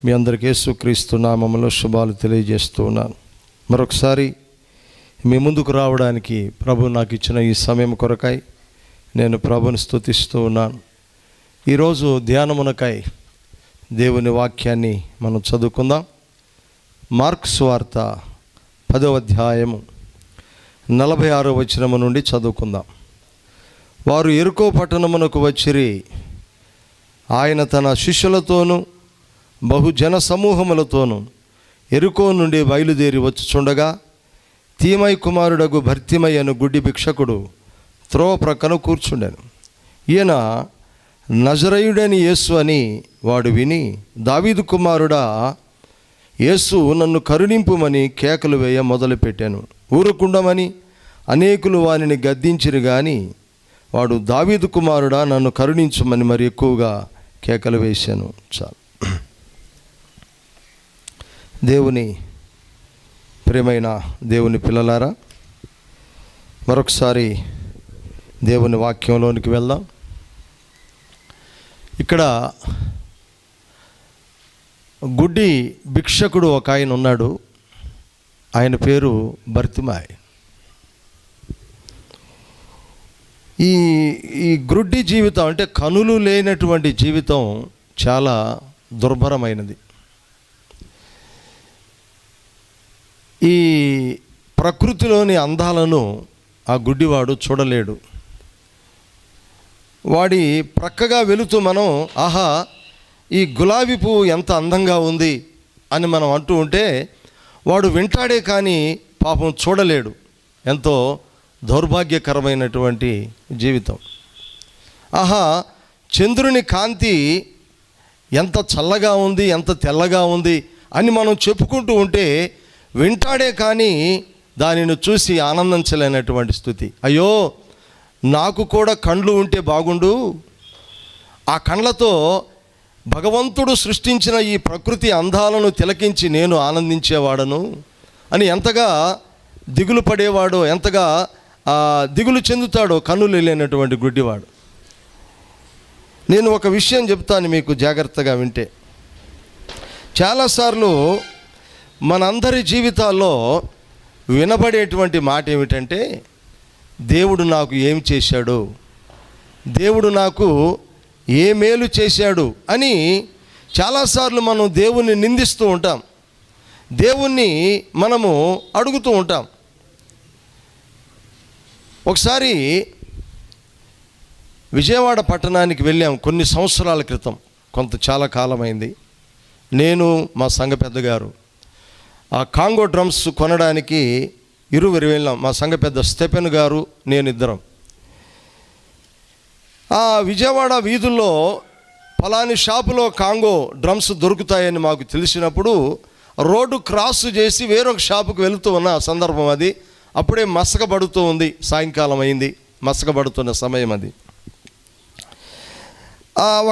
మీ అందరికీ యేసుక్రీస్తు నామములో శుభాలు తెలియజేస్తూ ఉన్నాను. మరొకసారి మీ ముందుకు రావడానికి ప్రభు నాకు ఇచ్చిన ఈ సమయం కొరకై నేను ప్రభుని స్తుతిస్తూ ఉన్నాను. ఈరోజు ధ్యానమునకై దేవుని వాక్యాన్ని మనం చదువుకుందాం. మార్కు సువార్త 10వ అధ్యాయము 46వ వచనము నుండి చదువుకుందాం. వారు యెరికో పట్టణమునకు వచ్చిరి. ఆయన తన శిష్యులతోనూ బహుజన సమూహములతోనూ యెరికో నుండి బయలుదేరి వచ్చుచుండగా తీమై కుమారుడగు భర్తిమై అను గుడ్డి భిక్షకుడు త్రోవ ప్రక్కన కూర్చుండెను. ఈయన నజరేయుడని యేసు అని వాడు విని, దావీదు కుమారుడా యేసు నన్ను కరుణింపుమని కేకలు వేయ మొదలుపెట్టాను. ఊరుకుండమని అనేకులు వానిని గద్దించిరు గాని వాడు దావీదు కుమారుడా నన్ను కరుణించుమని మరి ఎక్కువగా కేకలు వేశాను. చాలు. దేవుని ప్రియమైన దేవుని పిల్లలారా, మరొకసారి దేవుని వాక్యంలోనికి వెళ్దాం. ఇక్కడ గుడ్డి భిక్షకుడు ఒక ఆయన ఉన్నాడు. ఆయన పేరు భర్తిమాయ్. ఈ గుడ్డి జీవితం అంటే కనులు లేనటువంటి జీవితం చాలా దుర్భరమైనది. ఈ ప్రకృతిలోని అందాలను ఆ గుడ్డివాడు చూడలేడు. వాడి ప్రక్కగా వెళుతూ మనం ఆహా ఈ గులాబీ పువ్వు ఎంత అందంగా ఉంది అని మనం అంటూ ఉంటే వాడు వింటాడే కానీ పాపం చూడలేడు. ఎంతో దౌర్భాగ్యకరమైనటువంటి జీవితం. ఆహా చంద్రుని కాంతి ఎంత చల్లగా ఉంది, ఎంత తెల్లగా ఉంది అని మనం చెప్పుకుంటూ ఉంటే వింటాడే కానీ దానిని చూసి ఆనందించలేనటువంటి స్థితి. అయ్యో నాకు కూడా కండ్లు ఉంటే బాగుండు, ఆ కండ్లతో భగవంతుడు సృష్టించిన ఈ ప్రకృతి అందాలను తిలకించి నేను ఆనందించేవాడను అని ఎంతగా దిగులు పడేవాడో, ఎంతగా దిగులు చెందుతాడో కన్నులు లేనటువంటి గుడ్డివాడు. నేను ఒక విషయం చెప్తాను మీకు, జాగ్రత్తగా వింటే. చాలాసార్లు మనందరి జీవితాల్లో వినబడేటువంటి మాట ఏమిటంటే, దేవుడు నాకు ఏం చేశాడు, దేవుడు నాకు ఏ మేలు చేశాడు అని చాలాసార్లు మనం దేవుణ్ణి నిందిస్తూ ఉంటాం, దేవుణ్ణి మనము అడుగుతూ ఉంటాం. ఒకసారి విజయవాడ పట్టణానికి వెళ్ళాం కొన్ని సంవత్సరాల క్రితం, చాలా కాలమైంది. నేను మా సంఘ పెద్దగారు ఆ కాంగో డ్రమ్స్ కొనడానికి ఇరువురు వెళ్ళాం. మా సంఘ పెద్ద స్టెపెన్ గారు, నేను ఇద్దరం. ఆ విజయవాడ వీధుల్లో ఫలాని షాపులో కాంగో డ్రమ్స్ దొరుకుతాయని మాకు తెలిసినప్పుడు రోడ్డు క్రాస్ చేసి వేరొక షాపుకి వెళుతూ ఉన్న సందర్భం అది. అప్పుడే మసకబడుతూ ఉంది, సాయంకాలం అయింది, మసకబడుతున్న సమయం అది.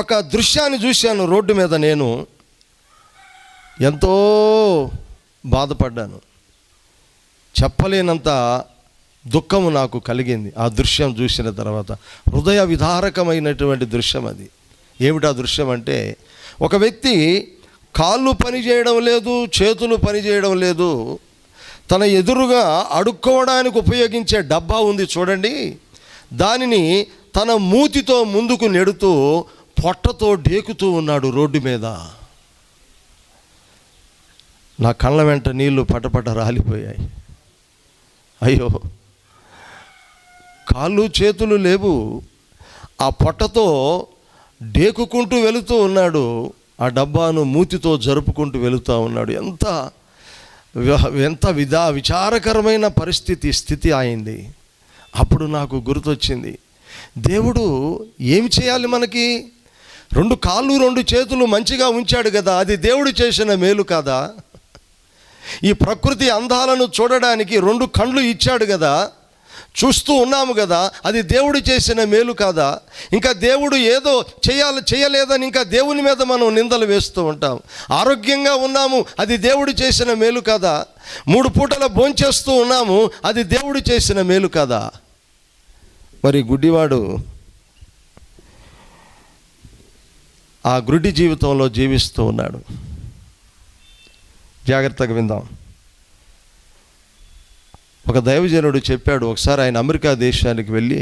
ఒక దృశ్యాన్ని చూశాను రోడ్డు మీద. నేను ఎంతో బాధపడ్డాను. చెప్పలేనంత దుఃఖము నాకు కలిగింది ఆ దృశ్యం చూసిన తర్వాత. హృదయ విదారకమైనటువంటి దృశ్యం అది. ఏమిటా దృశ్యం అంటే, ఒక వ్యక్తి కాళ్ళు పని చేయడం లేదు, చేతులు పని చేయడం లేదు, తన ఎదురుగా అడుక్కోవడానికి ఉపయోగించే డబ్బా ఉంది చూడండి, దానిని తన మూతితో ముందుకు నెడుతూ పొట్టతో డేకుతూ ఉన్నాడు రోడ్డు మీద. నా కళ్ళ వెంట నీళ్లు పటపట రాలిపోయాయి. అయ్యో, కాళ్ళు చేతులు లేవు, ఆ పొట్టతో డేకుకుంటూ వెళుతూ ఉన్నాడు, ఆ డబ్బాను మూతితో జరుపుకుంటూ వెళుతూ ఉన్నాడు. ఎంత విచారకరమైన స్థితి అయింది. అప్పుడు నాకు గుర్తొచ్చింది, దేవుడు ఏమి చేయాలి మనకి? 2 కాళ్ళు 2 చేతులు మంచిగా ఉంచాడు కదా, అది దేవుడు చేసిన మేలు కాదా? ఈ ప్రకృతి అందాలను చూడడానికి 2 కళ్ళు ఇచ్చాడు కదా, చూస్తూ ఉన్నాము కదా, అది దేవుడు చేసిన మేలు కాదా? ఇంకా దేవుడు ఏదో చేయలేదని ఇంకా దేవుని మీద మనం నిందలు వేస్తూ ఉంటాం. ఆరోగ్యంగా ఉన్నాము, అది దేవుడు చేసిన మేలు కాదా? 3 పూటల భోంచేస్తూ ఉన్నాము, అది దేవుడు చేసిన మేలు కాదా? మరి గుడ్డివాడు ఆ గుడ్డి జీవితంలో జీవిస్తూ ఉన్నాడు. జాగ్రత్తగా విందాం. ఒక దైవజనుడు చెప్పాడు, ఒకసారి ఆయన అమెరికా దేశానికి వెళ్ళి,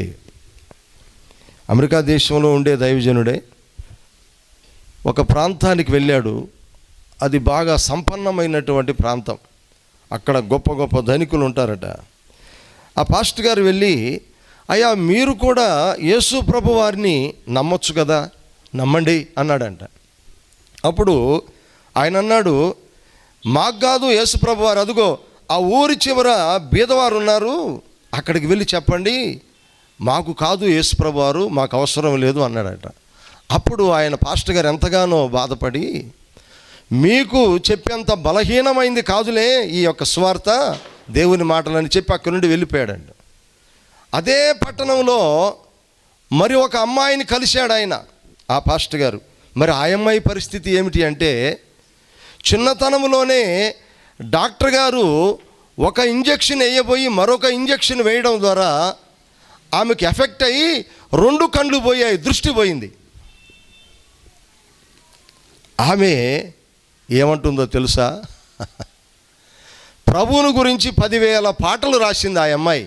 అమెరికా దేశంలో ఉండే దైవజనుడే, ఒక ప్రాంతానికి వెళ్ళాడు. అది బాగా సంపన్నమైనటువంటి ప్రాంతం. అక్కడ గొప్ప గొప్ప ధనికులు ఉంటారట. ఆ పాస్టర్ గారు వెళ్ళి, అయ్యా మీరు కూడా యేసు ప్రభు వారిని నమ్మొచ్చు కదా, నమ్మండి అన్నాడంట. అప్పుడు ఆయన అన్నాడు, మాకు కాదు యేసు ప్రభు వారు, అదుగో ఆ ఊరి చివర బీదవారు ఉన్నారు, అక్కడికి వెళ్ళి చెప్పండి, మాకు కాదు యేసు ప్రభు వారు, మాకు అవసరం లేదు అన్నాడట. అప్పుడు ఆయన పాస్టర్ గారు ఎంతగానో బాధపడి, మీకు చెప్పేంత బలహీనమైంది కాదులే ఈ యొక్క సువార్త, దేవుని మాటలని చెప్పి అక్కడి నుండి వెళ్ళిపోయాడండి. అదే పట్టణంలో మరి ఒక అమ్మాయిని కలిశాడు ఆయన, ఆ పాస్టర్ గారు. మరి ఆ అమ్మాయి పరిస్థితి ఏమిటి అంటే, చిన్నతనంలోనే డాక్టర్ గారు ఒక ఇంజెక్షన్ వేయబోయి మరొక ఇంజెక్షన్ వేయడం ద్వారా ఆమెకి ఎఫెక్ట్ అయ్యి 2 కళ్ళు పోయాయి, దృష్టి పోయింది. ఆమె ఏమంటుందో తెలుసా? ప్రభువుని గురించి 10,000 పాటలు రాసింది ఆ అమ్మాయి.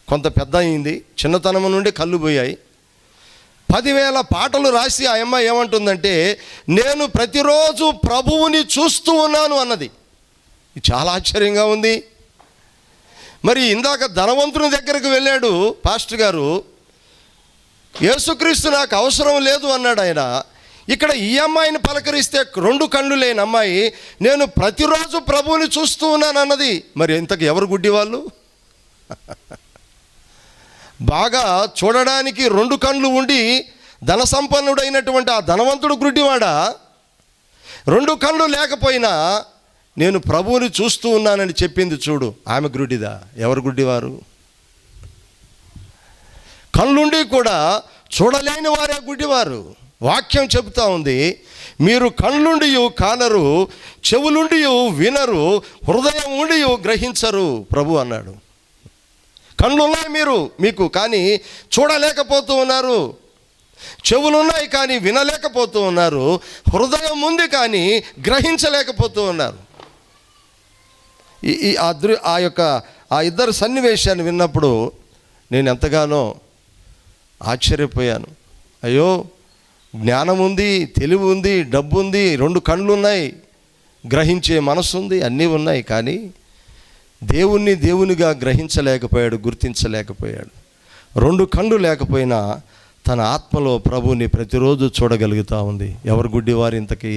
కొంత పెద్ద అయింది, చిన్నతనం నుండి కళ్ళు పోయాయి. 10,000 పాటలు రాసి ఆ అమ్మాయి ఏమంటుందంటే, నేను ప్రతిరోజు ప్రభువుని చూస్తూ ఉన్నాను అన్నది. చాలా ఆశ్చర్యంగా ఉంది. మరి ఇందాక ధనవంతుని దగ్గరకు వెళ్ళాడు పాస్టర్ గారు, యేసుక్రీస్తు నాకు అవసరం లేదు అన్నాడు ఆయన. ఇక్కడ ఈ అమ్మాయిని పలకరిస్తే 2 కళ్ళు లేని అమ్మాయి, నేను ప్రతిరోజు ప్రభువుని చూస్తూ ఉన్నాను అన్నది. మరి ఇంతకు ఎవరు గుడ్డి వాళ్ళు? బాగా చూడడానికి 2 కళ్ళు ఉండి ధన సంపన్నుడైనటువంటి ఆ ధనవంతుడు గుడ్డివాడా? 2 కళ్ళు లేకపోయినా నేను ప్రభువుని చూస్తూ ఉన్నానని చెప్పింది చూడు, ఆమె గుడ్డిదా? ఎవరు గుడ్డివారు? కళ్ళుండి కూడా చూడలేని వారే గుడ్డివారు. వాక్యం చెబుతా ఉంది, మీరు కళ్ళుండి కానరు, చెవులుండి వినరు, హృదయం ఉండి గ్రహించరు ప్రభు అన్నాడు. కళ్ళున్నాయి మీకు కానీ చూడలేకపోతూ ఉన్నారు, చెవులున్నాయి కానీ వినలేకపోతూ ఉన్నారు, హృదయం ఉంది కానీ గ్రహించలేకపోతూ ఉన్నారు. ఆ ఇద్దరు సన్నివేశాన్ని విన్నప్పుడు నేను ఎంతగానో ఆశ్చర్యపోయాను. అయ్యో, జ్ఞానం ఉంది, తెలివి ఉంది, డబ్బు ఉంది, 2 కళ్ళు ఉన్నాయి, గ్రహించే మనసు ఉంది, అన్నీ ఉన్నాయి, కానీ దేవుణ్ణి దేవునిగా గ్రహించలేకపోయాడు, గుర్తించలేకపోయాడు. 2 కళ్ళు లేకపోయినా తన ఆత్మలో ప్రభువుని ప్రతిరోజు చూడగలుగుతూ ఉంది. ఎవరు గుడ్డివారు ఇంతకీ?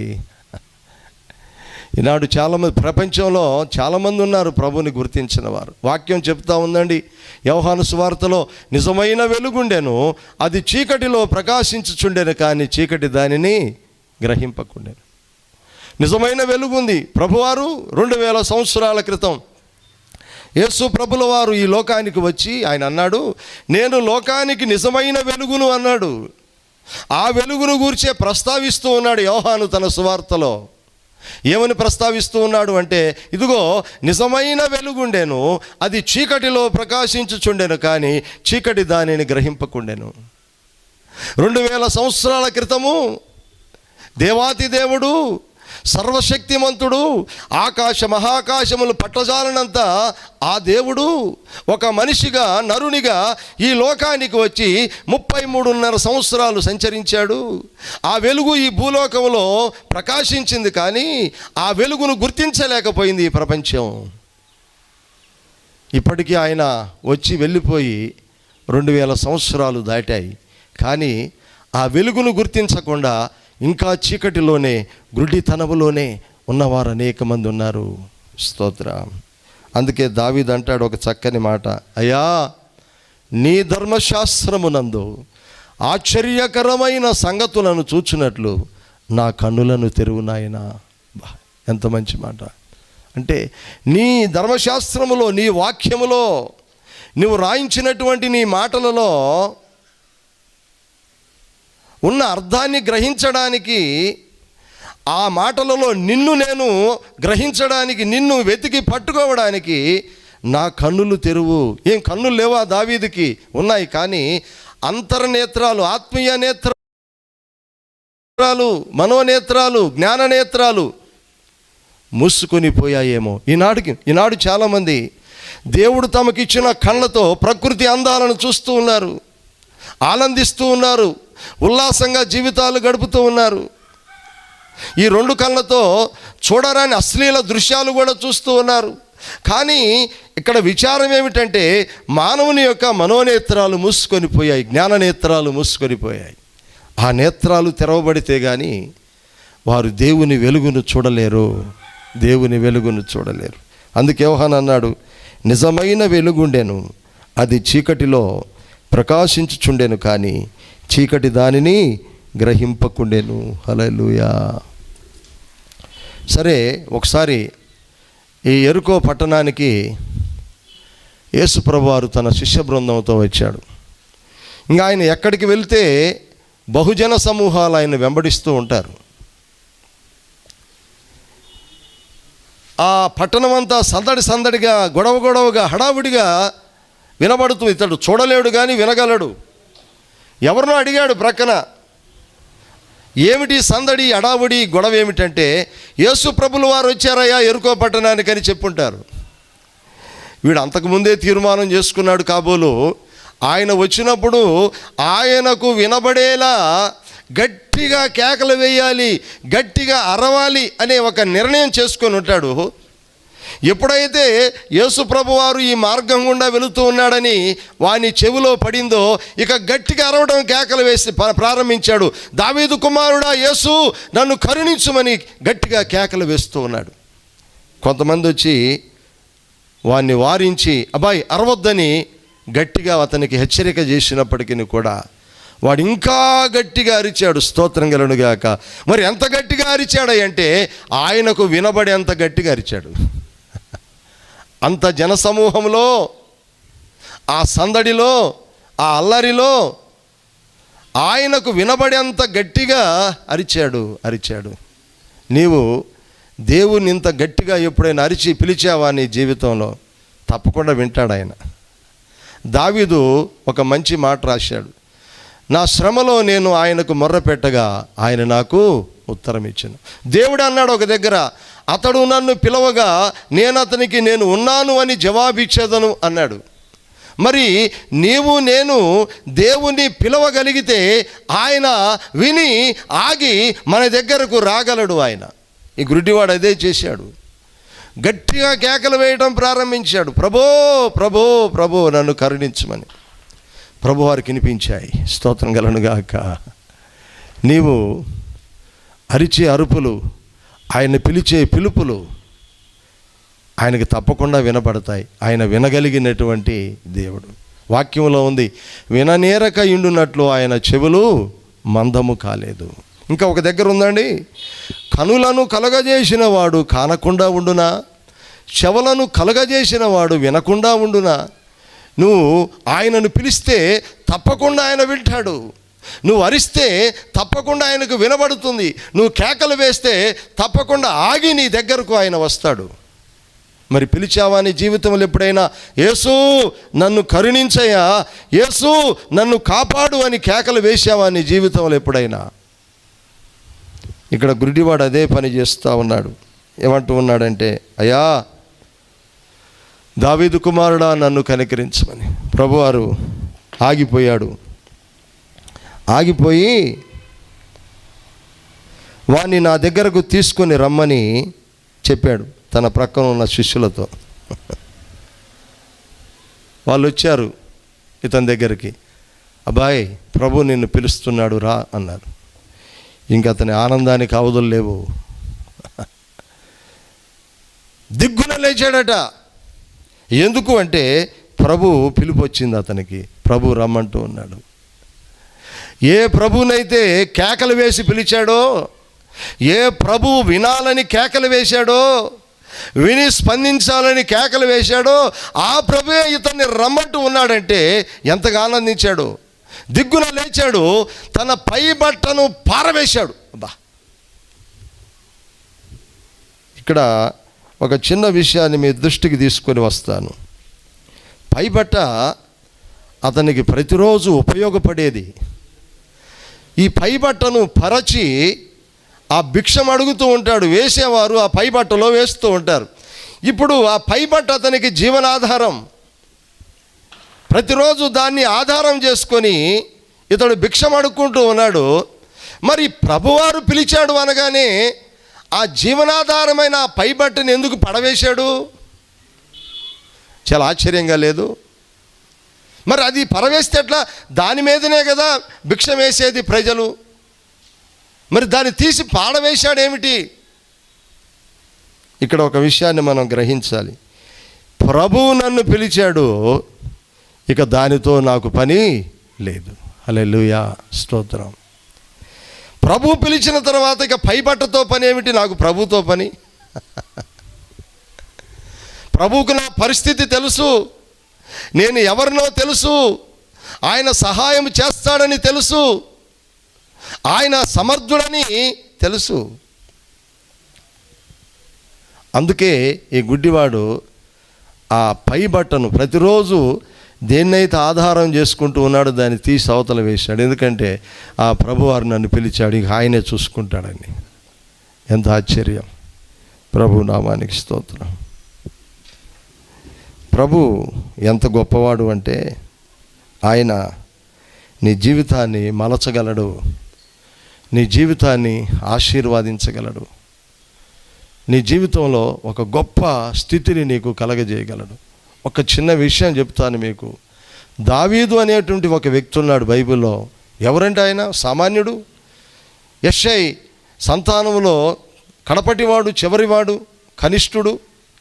ఈనాడు చాలామంది, ప్రపంచంలో చాలామంది ఉన్నారు ప్రభువుని గుర్తించిన వారు. వాక్యం చెప్తా ఉందండి యోహాను సువార్తలో, నిజమైన వెలుగుండెను, అది చీకటిలో ప్రకాశించుచుండెను, కానీ చీకటి దానిని గ్రహింపకుండెను. నిజమైన వెలుగుంది. ప్రభువారు 2000 సంవత్సరాల క్రితం యేసు ప్రభుల వారు ఈ లోకానికి వచ్చి ఆయన అన్నాడు, నేను లోకానికి నిజమైన వెలుగును అన్నాడు. ఆ వెలుగును గూర్చే ప్రస్తావిస్తూ ఉన్నాడు యోహాను తన సువార్తలో. ఏమని ప్రస్తావిస్తూ ఉన్నాడు అంటే, ఇదిగో నిజమైన వెలుగుండెను, అది చీకటిలో ప్రకాశించుచుండెను, కానీ చీకటి దానిని గ్రహింపకుండెను. 2000 సంవత్సరాల క్రితము దేవాతి దేవుడు, సర్వశక్తిమంతుడు, ఆకాశ మహాకాశములు పట్టజాలనంత ఆ దేవుడు ఒక మనిషిగా, నరునిగా ఈ లోకానికి వచ్చి 33.5 సంవత్సరాలు సంచరించాడు. ఆ వెలుగు ఈ భూలోకంలో ప్రకాశించింది, కానీ ఆ వెలుగును గుర్తించలేకపోయింది ఈ ప్రపంచం. ఇప్పటికీ ఆయన వచ్చి వెళ్ళిపోయి 2000 సంవత్సరాలు దాటాయి, కానీ ఆ వెలుగును గుర్తించకుండా ఇంకా చీకటిలోనే, గుడ్డితనములోనే ఉన్నవారు అనేక మంది ఉన్నారు. స్తోత్రం. అందుకే దావీదు అంటాడు ఒక చక్కని మాట, అయ్యా నీ ధర్మశాస్త్రమునందు ఆశ్చర్యకరమైన సంగతులను చూచినట్లు నా కన్నులను తెరువు నాయనా. ఎంత మంచి మాట! అంటే నీ ధర్మశాస్త్రములో, నీ వాక్యములో, నువ్వు రాయించినటువంటి నీ మాటలలో ఉన్న అర్థాన్ని గ్రహించడానికి, ఆ మాటలలో నిన్ను నేను గ్రహించడానికి, నిన్ను వెతికి పట్టుకోవడానికి నా కన్నులు తెరువు. ఏం కన్నులు లేవా దావీదుకి? ఉన్నాయి, కానీ అంతర్నేత్రాలు, ఆత్మీయ నేత్రాలు, మనోనేత్రాలు, జ్ఞాననేత్రాలు మూసుకొని పోయాయేమో. ఈనాడు చాలామంది దేవుడు తమకిచ్చిన కళ్ళతో ప్రకృతి అందాలను చూస్తూ ఉన్నారు, ఆనందిస్తూ ఉన్నారు, ఉల్లాసంగా జీవితాలు గడుపుతూ ఉన్నారు. ఈ 2 కళ్ళతో చూడరాని అశ్లీల దృశ్యాలు కూడా చూస్తూ ఉన్నారు. కానీ ఇక్కడ విచారం ఏమిటంటే మానవుని యొక్క మనోనేత్రాలు మూసుకొని పోయాయి, జ్ఞాననేత్రాలు మూసుకొని పోయాయి. ఆ నేత్రాలు తెరవబడితే కానీ వారు దేవుని వెలుగును చూడలేరు, దేవుని వెలుగును చూడలేరు. అందుకే యోహాను అన్నాడు, నిజమైన వెలుగుండెను, అది చీకటిలో ప్రకాశించుచుండెను, కానీ చీకటి దానిని గ్రహింపకుండెను. హల్లెలూయా. సరే, ఒకసారి ఈ యెరికో పట్టణానికి యేసుప్రభువారు తన శిష్య బృందంతో వచ్చాడు. ఇంకా ఆయన ఎక్కడికి వెళ్తే బహుజన సమూహాలు ఆయన వెంబడిస్తూ ఉంటారు. ఆ పట్టణం అంతా సందడిగా గొడవగా హడావుడిగా వినబడుతూ, ఇతడు చూడలేడు కానీ వినగలడు. ఎవరినో అడిగాడు ప్రక్కన, ఏమిటి సందడి, హడావుడి, గొడవ ఏమిటంటే, యేసు ప్రభులు వారు వచ్చారయ్యా యెరికో పట్టణానికి అని చెప్పుంటారు. వీడు అంతకుముందే తీర్మానం చేసుకున్నాడు కాబోలు, ఆయన వచ్చినప్పుడు ఆయనకు వినబడేలా గట్టిగా కేకలు వేయాలి, గట్టిగా అరవాలి అనే ఒక నిర్ణయం చేసుకొని ఉంటాడు. ఎప్పుడైతే యేసు ప్రభువారు ఈ మార్గం గుండా వెళుతూ ఉన్నాడని వాని చెవిలో పడిందో, ఇక గట్టిగా అరవడం, కేకలు వేసి ప్రారంభించాడు. దావీదు కుమారుడా యేసు, నన్ను కరుణించుమని గట్టిగా కేకలు వేస్తూ ఉన్నాడు. కొంతమంది వచ్చి వాన్ని వారించి అబ్బాయి అరవద్దని గట్టిగా అతనికి హెచ్చరిక చేసినప్పటికీ కూడా వాడు ఇంకా గట్టిగా అరిచాడు. స్తోత్రం కలుగునుగాక. మరి ఎంత గట్టిగా అరిచాడంటే ఆయనకు వినబడేంత గట్టిగా అరిచాడు. అంత జనసమూహంలో, ఆ సందడిలో, ఆ అల్లరిలో ఆయనకు వినబడేంత గట్టిగా అరిచాడు. నీవు దేవుని ఇంత గట్టిగా ఎప్పుడైనా అరిచి పిలిచావా నీ జీవితంలో? తప్పకుండా వింటాడు ఆయన. దావీదు ఒక మంచి మాట రాశాడు, నా శ్రమలో నేను ఆయనకు మొర్ర పెట్టగా ఆయన నాకు ఉత్తరం ఇచ్చాను. దేవుడు అన్నాడు ఒక దగ్గర, అతడు నన్ను పిలవగా నేను అతనికి నేను ఉన్నాను అని జవాబిచ్చేదను అన్నాడు. మరి నేను దేవుని పిలవగలిగితే ఆయన విని ఆగి మన దగ్గరకు రాగలడు. ఆయన ఈ గుడ్డివాడు అదే చేశాడు. గట్టిగా కేకలు వేయడం ప్రారంభించాడు, ప్రభో ప్రభో ప్రభో నన్ను కరుణించమని. ప్రభు వారికి వినిపించాయి. స్తోత్రం కలుగునుగాక. నీవు అరిచే అరుపులు, ఆయన పిలిచే పిలుపులు ఆయనకి తప్పకుండా వినపడతాయి. ఆయన వినగలిగినటువంటి దేవుడు. వాక్యంలో ఉంది, విననేరక ఇండునట్లు ఆయన చెవులు మందము కాలేదు. ఇంకా ఒక దగ్గర ఉందండి, కనులను కలగజేసిన వాడు కానకుండా ఉండునా, చెవులను కలగజేసిన వాడు వినకుండా ఉండునా. నువ్వు ఆయనను పిలిస్తే తప్పకుండా ఆయన వింటాడు. నువ్వు అరిస్తే తప్పకుండా ఆయనకు వినబడుతుంది. నువ్వు కేకలు వేస్తే తప్పకుండా ఆగి నీ దగ్గరకు ఆయన వస్తాడు. మరి పిలిచావా నీ జీవితంలో ఎప్పుడైనా? యేసు నన్ను కరుణించయ్యా, యేసు నన్ను కాపాడు అని కేకలు వేసావా నీ జీవితంలో ఎప్పుడైనా? ఇక్కడ గుడ్డివాడు అదే పని చేస్తూ ఉన్నాడు. ఏమంటూ ఉన్నాడంటే, అయ్యా దావీదు కుమారుడా నన్ను కనికరించమని. ప్రభువారు ఆగిపోయాడు. ఆగిపోయి వాణ్ణి నా దగ్గరకు తీసుకొని రమ్మని చెప్పాడు తన ప్రక్కన ఉన్న శిష్యులతో. వాళ్ళు వచ్చారు ఇతని దగ్గరికి. అబ్బాయి, ప్రభు నిన్ను పిలుస్తున్నాడు రా అన్నారు. ఇంక అతని ఆనందానికి అవధులు లేవు. దిగ్గున లేచాడట. ఎందుకు అంటే ప్రభు పిలుపు వచ్చింది అతనికి. ప్రభు రమ్మంటూ ఉన్నాడు. ఏ ప్రభునైతే కేకలు వేసి పిలిచాడో, ఏ ప్రభు వినాలని కేకలు వేశాడో, విని స్పందించాలని కేకలు వేశాడో, ఆ ప్రభువే ఇతన్ని రమ్మంటూ ఉన్నాడంటే ఎంతగా ఆనందించాడు. దిగ్గున లేచాడు, తన పై బట్టను పారవేశాడు. అబ్బా, ఇక్కడ ఒక చిన్న విషయాన్ని మీ దృష్టికి తీసుకొని వస్తాను. పైబట్ట అతనికి ప్రతిరోజు ఉపయోగపడేది. ఈ పైబట్టను పరచి ఆ భిక్షం అడుగుతూ ఉంటాడు. వేసేవారు ఆ పై బట్టలో వేస్తూ ఉంటారు. ఇప్పుడు ఆ పై బట్ట అతనికి జీవనాధారం. ప్రతిరోజు దాన్ని ఆధారం చేసుకొని ఇతడు భిక్షం అడుక్కుంటూ ఉన్నాడు. మరి ప్రభువారు పిలిచాడు అనగానే ఆ జీవనాధారమైన ఆ పై బట్టని ఎందుకు పడవేశాడు? చాలా ఆశ్చర్యంగా లేదు? మరి అది పడవేస్తే ఎట్లా? దాని మీదనే కదా భిక్షం వేసేది ప్రజలు. మరి దాన్ని తీసి పాడవేశాడేమిటి? ఇక్కడ ఒక విషయాన్ని మనం గ్రహించాలి. ప్రభువు నన్ను పిలిచాడు, ఇక దానితో నాకు పని లేదు. హల్లెలూయా, స్తోత్రం. ప్రభు పిలిచిన తర్వాత ఇక పై బట్టతో పని ఏమిటి? నాకు ప్రభుతో పని. ప్రభువుకు నా పరిస్థితి తెలుసు, నేను ఎవరినో తెలుసు, ఆయన సహాయం చేస్తాడని తెలుసు, ఆయన సమర్థుడని తెలుసు. అందుకే ఈ గుడ్డివాడు ఆ పై బట్టను ప్రతిరోజు దేన్నైతే ఆధారం చేసుకుంటూ ఉన్నాడో దాన్ని తీసి అవతల వేశాడు. ఎందుకంటే ఆ ప్రభువారు నన్ను పిలిచాడు, ఇక ఆయనే చూసుకుంటాడని. ఎంత ఆశ్చర్యం! ప్రభు నామానికి స్తోత్రం. ప్రభు ఎంత గొప్పవాడు అంటే ఆయన నీ జీవితాన్ని మలచగలడు, నీ జీవితాన్ని ఆశీర్వాదించగలడు, నీ జీవితంలో ఒక గొప్ప స్థితిని నీకు కలగజేయగలడు. ఒక చిన్న విషయం చెప్తాను మీకు. దావీదు అనేటువంటి ఒక వ్యక్తి ఉన్నాడు బైబిల్లో. ఎవరంటే ఆయన సామాన్యుడు. యెషై సంతానంలో కడపటివాడు, చివరివాడు, కనిష్ఠుడు,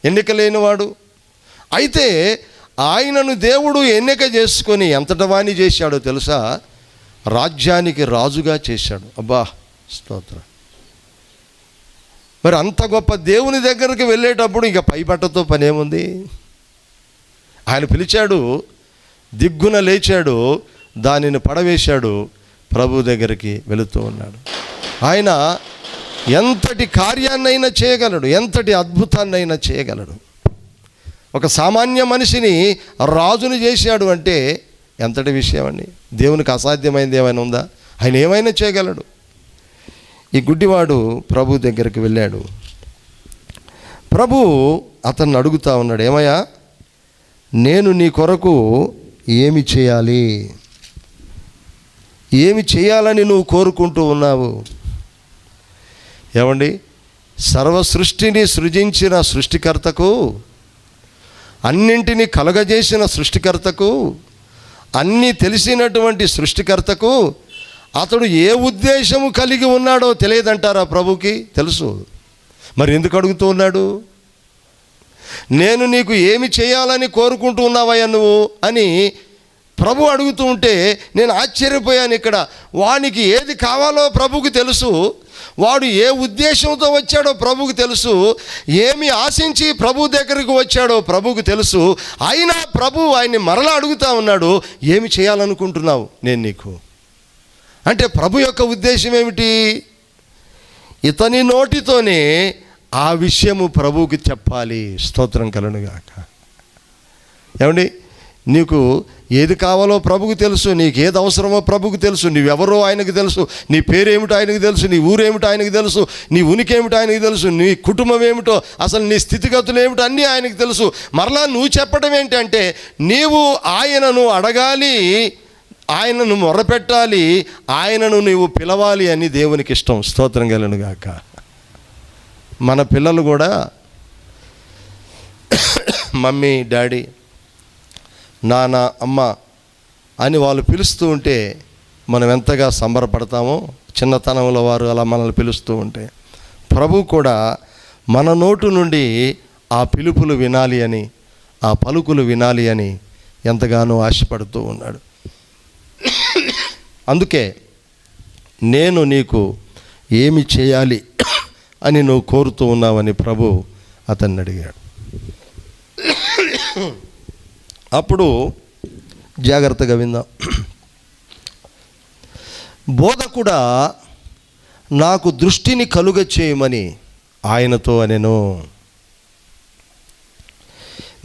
ఎన్నిక లేనివాడు. అయితే ఆయనను దేవుడు ఎన్నిక చేసుకొని ఎంతటి వాణ్ణి చేశాడో తెలుసా? రాజ్యానికి రాజుగా చేశాడు. అబ్బా, స్తోత్రం. మరి అంత గొప్ప దేవుని దగ్గరికి వెళ్ళేటప్పుడు ఇక పై బట్టతో పనేముంది? ఆయన పిలిచాడు, దిగ్గున లేచాడు, దానిని పడవేశాడు, ప్రభు దగ్గరికి వెళుతూ ఉన్నాడు. ఆయన ఎంతటి కార్యాన్నైనా చేయగలడు, ఎంతటి అద్భుతాన్నైనా చేయగలడు. ఒక సామాన్య మనిషిని రాజుని చేశాడు అంటే ఎంతటి విషయం అండి. దేవునికి అసాధ్యమైనది ఏమైనా ఉందా? ఆయన ఏమైనా చేయగలడు. ఈ గుడ్డివాడు ప్రభు దగ్గరికి వెళ్ళాడు. ప్రభు అతన్ని అడుగుతా ఉన్నాడు, ఏమయ్యా, నేను నీ కొరకు ఏమి చేయాలి? ఏమి చేయాలని నువ్వు కోరుకుంటూ ఉన్నావు? ఏమండి, సర్వ సృష్టిని సృజించిన సృష్టికర్తకు, అన్నింటినీ కలగజేసిన సృష్టికర్తకు, అన్నీ తెలిసినటువంటి సృష్టికర్తకు అతడు ఏ ఉద్దేశము కలిగి ఉన్నాడో తెలియదంటారా? ప్రభుకి తెలుసు. మరి ఎందుకు అడుగుతూ ఉన్నాడు? నేను నీకు ఏమి చేయాలని కోరుకుంటూ ఉన్నావయ్యా నువ్వు అని ప్రభు అడుగుతూ ఉంటే నేను ఆశ్చర్యపోయాను. ఇక్కడ వానికి ఏది కావాలో ప్రభుకి తెలుసు, వాడు ఏ ఉద్దేశంతో వచ్చాడో ప్రభుకు తెలుసు, ఏమి ఆశించి ప్రభు దగ్గరికి వచ్చాడో ప్రభుకు తెలుసు. అయినా ప్రభు ఆయన్ని మరలా అడుగుతా ఉన్నాడు, ఏమి చేయాలనుకుంటున్నావు నేను నీకు అంటే? ప్రభు యొక్క ఉద్దేశం ఏమిటి? ఇతని నోటితోనే ఆ విషయము ప్రభువుకి చెప్పాలి. స్తోత్రం కలుగునుగాక. ఏమండి, నీకు ఏది కావాలో ప్రభుకు తెలుసు, నీకు ఏది అవసరమో ప్రభుకు తెలుసు, నువ్వెవరో ఆయనకు తెలుసు, నీ పేరేమిటో ఆయనకు తెలుసు, నీ ఊరేమిటో ఆయనకు తెలుసు, నీ ఉనికి ఏమిటో ఆయనకు తెలుసు, నీ కుటుంబం ఏమిటో, అసలు నీ స్థితిగతులు ఏమిటో అన్నీ ఆయనకు తెలుసు. మరలా నువ్వు చెప్పడం ఏంటంటే నీవు ఆయనను అడగాలి, ఆయనను మొరపెట్టాలి, ఆయనను నీవు పిలవాలి అని దేవునికి ఇష్టం. స్తోత్రం కలుగునుగాక. మన పిల్లలు కూడా మమ్మీ, డాడీ, నాన్న, అమ్మ అని వాళ్ళు పిలుస్తూ ఉంటే మనం ఎంతగా సంబరపడతామో. చిన్నతనంలో వారు అలా మనల్ని పిలుస్తూ ఉంటే ప్రభు కూడా మన నోటు నుండి ఆ పిలుపులు వినాలి అని, ఆ పలుకులు వినాలి అని ఎంతగానో ఆశపడుతూ ఉన్నాడు. అందుకే నేను నీకు ఏమి చేయాలి అని నువ్వు కోరుతూ ఉన్నావని ప్రభు అతన్ని అడిగాడు. అప్పుడు జాగ్రత్తగా విందాం. బోధకుడా, నాకు దృష్టిని కలుగ చేయమని ఆయనతో అనెను.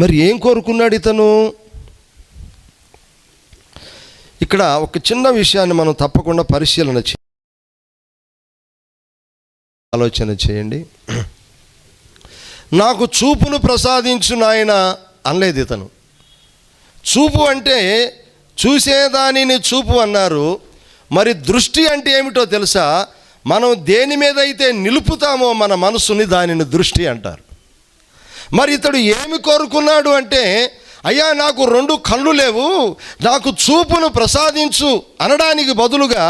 మరి ఏం కోరుకున్నాడు ఇతను? ఇక్కడ ఒక చిన్న విషయాన్ని మనం తప్పకుండా పరిశీలన చేయాలి. ఆలోచన చేయండి. నాకు చూపును ప్రసాదించు నాయన అనలేదు ఇతను. చూపు అంటే చూసేదానిని చూపు అన్నారు. మరి దృష్టి అంటే ఏమిటో తెలుసా? మనం దేని మీద అయితే నిలుపుతామో మన మనసుని దానిని దృష్టి అంటారు. మరి ఇతడు ఏమి కోరుకున్నాడు అంటే, అయ్యా నాకు 2 కళ్ళు లేవు, నాకు చూపును ప్రసాదించు అనడానికి బదులుగా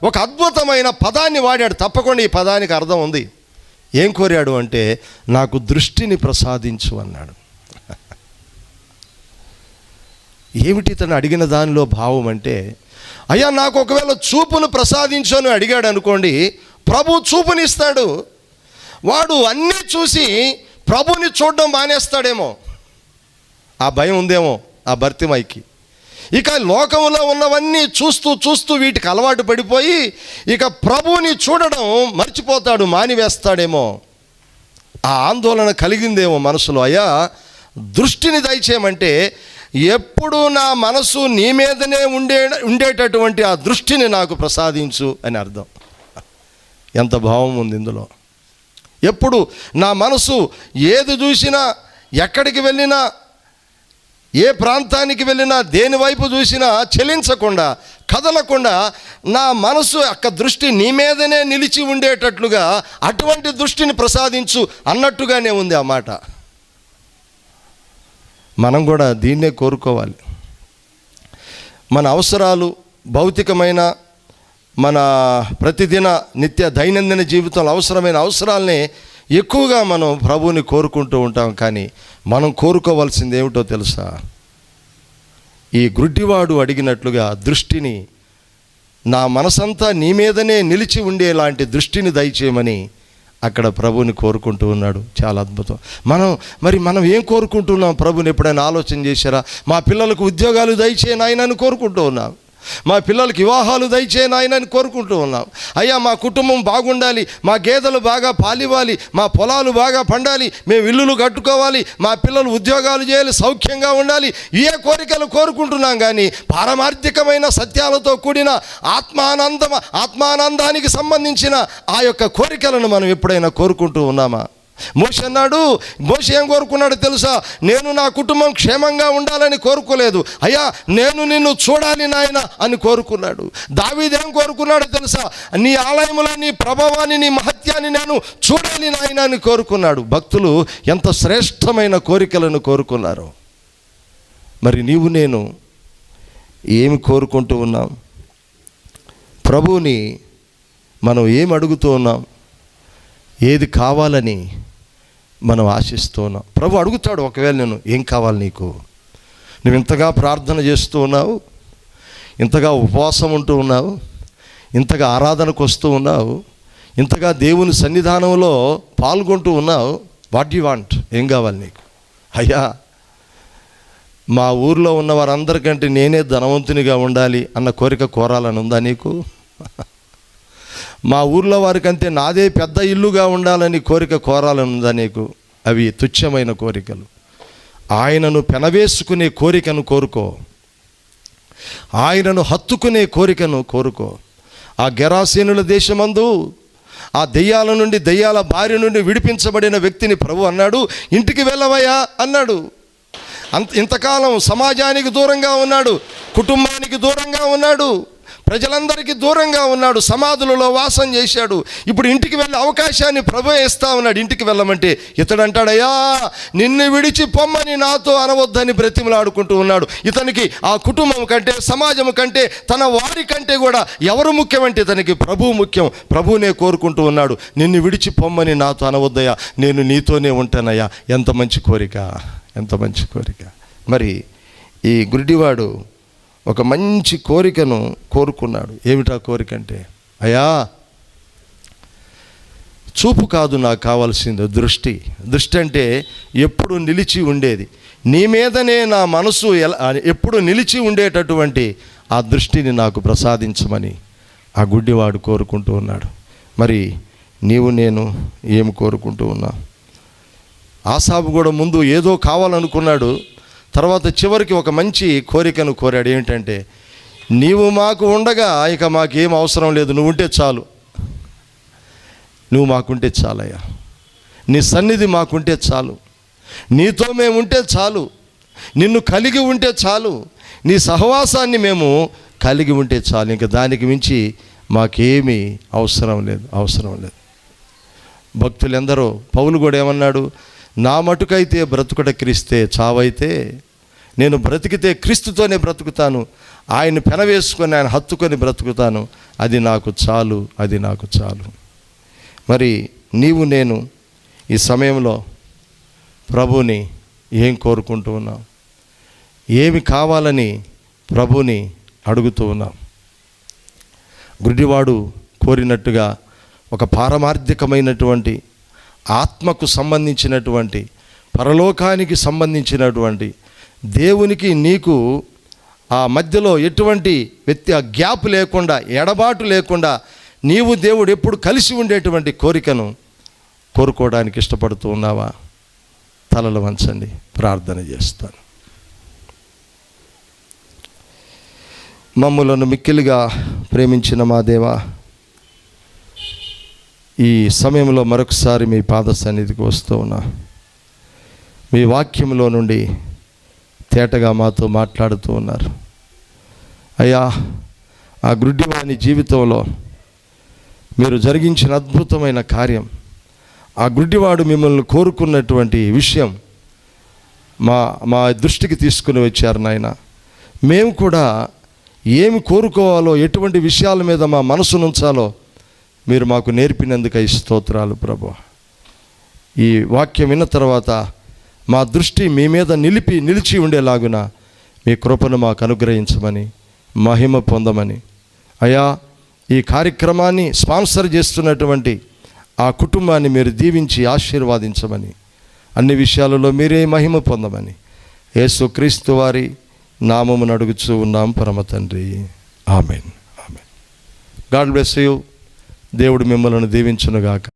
ఒక అద్భుతమైన పదాన్ని వాడాడు. తప్పకుండా ఈ పదానికి అర్థం ఉంది. ఏం కోరాడు అంటే, నాకు దృష్టిని ప్రసాదించు అన్నాడు. ఏమిటి ఇతను అడిగిన దానిలో భావం అంటే, అయ్యా నాకు ఒకవేళ చూపును ప్రసాదించు అని అడిగాడు అనుకోండి, ప్రభు చూపునిస్తాడు. వాడు అన్నీ చూసి ప్రభుని చూడడం మానేస్తాడేమో, ఆ భయం ఉందేమో ఆ భర్తిమైకి. ఇక లోకంలో ఉన్నవన్నీ చూస్తూ చూస్తూ వీటికి అలవాటు పడిపోయి ఇక ప్రభువుని చూడడం మర్చిపోతాడు, మానివేస్తాడేమో. ఆ ఆందోళన కలిగిందేమో మనసులో. అయ్యా దృష్టిని దయచేయమంటే, ఎప్పుడు నా మనసు నీ మీదనే ఉండేటటువంటి ఆ దృష్టిని నాకు ప్రసాదించు అని అర్థం. ఎంత భావం ఉంది ఇందులో. ఎప్పుడు నా మనసు ఏది చూసినా, ఎక్కడికి వెళ్ళినా, ఏ ప్రాంతానికి వెళ్ళినా, దేని వైపు చూసినా చలించకుండా, కదలకుండా నా మనసు యొక్క దృష్టి నీ మీదనే నిలిచి ఉండేటట్లుగా అటువంటి దృష్టిని ప్రసాదించు అన్నట్టుగానే ఉంది ఆ మాట. మనం కూడా దీన్నే కోరుకోవాలి. మన అవసరాలు, భౌతికమైన మన ప్రతిదిన నిత్య దైనందిన జీవితంలో అవసరమైన అవసరాలనే ఎక్కువగా మనం ప్రభువుని కోరుకుంటూ ఉంటాం. కానీ మనం కోరుకోవాల్సింది ఏమిటో తెలుసా? ఈ గుడ్డివాడు అడిగినట్లుగా దృష్టిని, నా మనసంతా నీ మీదనే నిలిచి ఉండేలాంటి దృష్టిని దయచేయమని అక్కడ ప్రభువుని కోరుకుంటూ ఉన్నాడు. చాలా అద్భుతం. మనం ఏం కోరుకుంటున్నాం? ప్రభుని ఎప్పుడైనా ఆలోచన చేశారా? మా పిల్లలకు ఉద్యోగాలు దయచేయ నాయనని కోరుకుంటూ ఉన్నాం. మా పిల్లలకి వివాహాలు దయచేయ నాయనని కోరుకుంటూ ఉన్నాం. అయ్యా మా కుటుంబం బాగుండాలి, మా గేదెలు బాగా పాలివ్వాలి, మా పొలాలు బాగా పండాలి, మేము ఇల్లులు కట్టుకోవాలి, మా పిల్లలు ఉద్యోగాలు చేయాలి, సౌఖ్యంగా ఉండాలి, ఏ కోరికలు కోరుకుంటున్నాం. కానీ పారమార్థికమైన సత్యాలతో కూడిన ఆత్మానందానికి సంబంధించిన ఆ యొక్క కోరికలను మనం ఎప్పుడైనా కోరుకుంటూ ఉన్నామా? మోషే అన్నాడు. మోషే ఏం కోరుకున్నాడు తెలుసా? నేను నా కుటుంబం క్షేమంగా ఉండాలని కోరుకోలేదు. అయ్యా నేను నిన్ను చూడాలి నాయన అని కోరుకున్నాడు. దావీదు ఏం కోరుకున్నాడు తెలుసా? నీ ఆలయంలో నీ ప్రభావాన్ని, నీ మహత్యాన్ని నేను చూడాలి నాయన అని కోరుకున్నాడు. భక్తులు ఎంత శ్రేష్టమైన కోరికలను కోరుకున్నారు. మరి నీవు నేను ఏమి కోరుకుంటూ ఉన్నాం? ప్రభువుని మనం ఏం అడుగుతూ ఉన్నాం? ఏది కావాలని మనం ఆశిస్తూ ఉన్నాం? ప్రభు అడుగుతాడు. ఒకవేళ నేను ఏం కావాలి నీకు? నువ్వు ఇంతగా ప్రార్థన చేస్తూ ఉన్నావు, ఇంతగా ఉపవాసం ఉంటూ ఉన్నావు, ఇంతగా ఆరాధనకు వస్తూ ఉన్నావు, ఇంతగా దేవుని సన్నిధానంలో పాల్గొంటూ ఉన్నావు. What you want? ఏం కావాలి నీకు? అయ్యా మా ఊర్లో ఉన్న వారందరికంటే నేనే ధనవంతునిగా ఉండాలి అన్న కోరిక కోరాలని ఉందా నీకు? మా ఊర్లో వారికంటే నాదే పెద్ద ఇల్లుగా ఉండాలని కోరిక కోరాలని ఉందా నీకు? అవి తుచ్చమైన కోరికలు. ఆయనను పెనవేసుకునే కోరికను కోరుకో, ఆయనను హత్తుకునే కోరికను కోరుకో. ఆ గెరాసీనుల దేశమందు ఆ దెయ్యాల బారి నుండి విడిపించబడిన వ్యక్తిని ప్రభు అన్నాడు, ఇంటికి వెళ్ళవయ్యా అన్నాడు. ఇంతకాలం సమాజానికి దూరంగా ఉన్నాడు, కుటుంబానికి దూరంగా ఉన్నాడు, ప్రజలందరికీ దూరంగా ఉన్నాడు, సమాధులలో వాసం చేశాడు. ఇప్పుడు ఇంటికి వెళ్ళే అవకాశాన్ని ప్రభు ఇస్తా ఉన్నాడు. ఇంటికి వెళ్ళమంటే ఇతడు అంటాడయ్యా నిన్ను విడిచి పొమ్మని నాతో అనవద్దని బ్రతిమలాడుకుంటూ ఉన్నాడు. ఇతనికి ఆ కుటుంబం కంటే, సమాజం కంటే, తన వారి కంటే కూడా ఎవరు ముఖ్యమంటే ఇతనికి ప్రభువు ముఖ్యం. ప్రభువునే కోరుకుంటూ ఉన్నాడు. నిన్ను విడిచి పొమ్మని నాతో అనవద్దయ్యా, నేను నీతోనే ఉంటానయ్యా. ఎంత మంచి కోరిక, ఎంత మంచి కోరిక. మరి ఈ గుడ్డివాడు ఒక మంచి కోరికను కోరుకున్నాడు. ఏమిటా కోరిక అంటే, అయ్యా చూపు కాదు నాకు కావాల్సింది, దృష్టి. దృష్టి అంటే ఎప్పుడు నిలిచి ఉండేది, నీ మీదనే నా మనసు ఎప్పుడు నిలిచి ఉండేటటువంటి ఆ దృష్టిని నాకు ప్రసాదించమని ఆ గుడ్డివాడు కోరుకుంటూ ఉన్నాడు. మరి నీవు నేను ఏం కోరుకుంటూ ఉన్నాం? ఆసాబు కూడా ముందు ఏదో కావాలనుకున్నాడు, తర్వాత చివరికి ఒక మంచి కోరికను కోరాడు. ఏంటంటే, నీవు మాకు ఉండగా ఇక మాకేం అవసరం లేదు, నువ్వు ఉంటే చాలు, నువ్వు మాకుంటే చాలయ్యా. నీ సన్నిధి మాకుంటే చాలు, నీతో మేము ఉంటే చాలు, నిన్ను కలిగి ఉంటే చాలు, నీ సహవాసాన్ని మేము కలిగి ఉంటే చాలు. ఇంకా దానికి మించి మాకేమీ అవసరం లేదు. భక్తులు ఎందరో, పౌలు కూడా ఏమన్నాడు, నా మటుకైతే బ్రతుకుట క్రీస్తే, చావైతే నేను బ్రతికితే క్రీస్తుతోనే బ్రతుకుతాను, ఆయన పెనవేసుకొని ఆయన హత్తుకొని బ్రతుకుతాను, అది నాకు చాలు. మరి నీవు నేను ఈ సమయంలో ప్రభుని ఏం కోరుకుంటూ ఉన్నాం? ఏమి కావాలని ప్రభుని అడుగుతూ ఉన్నాం? గుడ్డివాడు కోరినట్టుగా ఒక పారమార్థికమైనటువంటి, ఆత్మకు సంబంధించినటువంటి, పరలోకానికి సంబంధించినటువంటి, దేవునికి నీకు ఆ మధ్యలో ఎటువంటి గ్యాప్ లేకుండా, ఎడబాటు లేకుండా నీవు దేవుడు ఎప్పుడు కలిసి ఉండేటువంటి కోరికను కోరుకోవడానికి ఇష్టపడుతూ ఉన్నావా? తలలు వంచండి, ప్రార్థన చేస్తాను. మమ్ములను మిక్కిలిగా ప్రేమించిన మా దేవా, ఈ సమయంలో మరొకసారి మీ పాద సన్నిధికి వస్తూ ఉన్నా. మీ వాక్యంలో నుండి తేటగా మాతో మాట్లాడుతూ ఉన్నారు అయ్యా. ఆ గుడ్డివాని జీవితంలో మీరు జరిగించిన అద్భుతమైన కార్యం, ఆ గుడ్డివాడు మిమ్మల్ని కోరుకున్నటువంటి విషయం మా దృష్టికి తీసుకుని వచ్చారు నాయన. మేము కూడా ఏమి కోరుకోవాలో, ఎటువంటి విషయాల మీద మా మనసును ఉంచాలో మీరు మాకు నేర్పినందుకై స్తోత్రాలు ప్రభువా. ఈ వాక్యం విన్న తర్వాత మా దృష్టి మీ మీద నిలిచి ఉండేలాగున మీ కృపను మాకు అనుగ్రహించమని, మహిమ పొందమని అయ్యా. ఈ కార్యక్రమాన్ని స్పాన్సర్ చేస్తున్నటువంటి ఆ కుటుంబాన్ని మీరు దీవించి ఆశీర్వాదించమని, అన్ని విషయాలలో మీరే మహిమ పొందమని యేసుక్రీస్తు వారి నామమును అడుగుచూ ఉన్నాం పరమ తండ్రి, ఆమెన్. God bless you. దేవుడు మిమ్మల్ని దీవించునుగాక.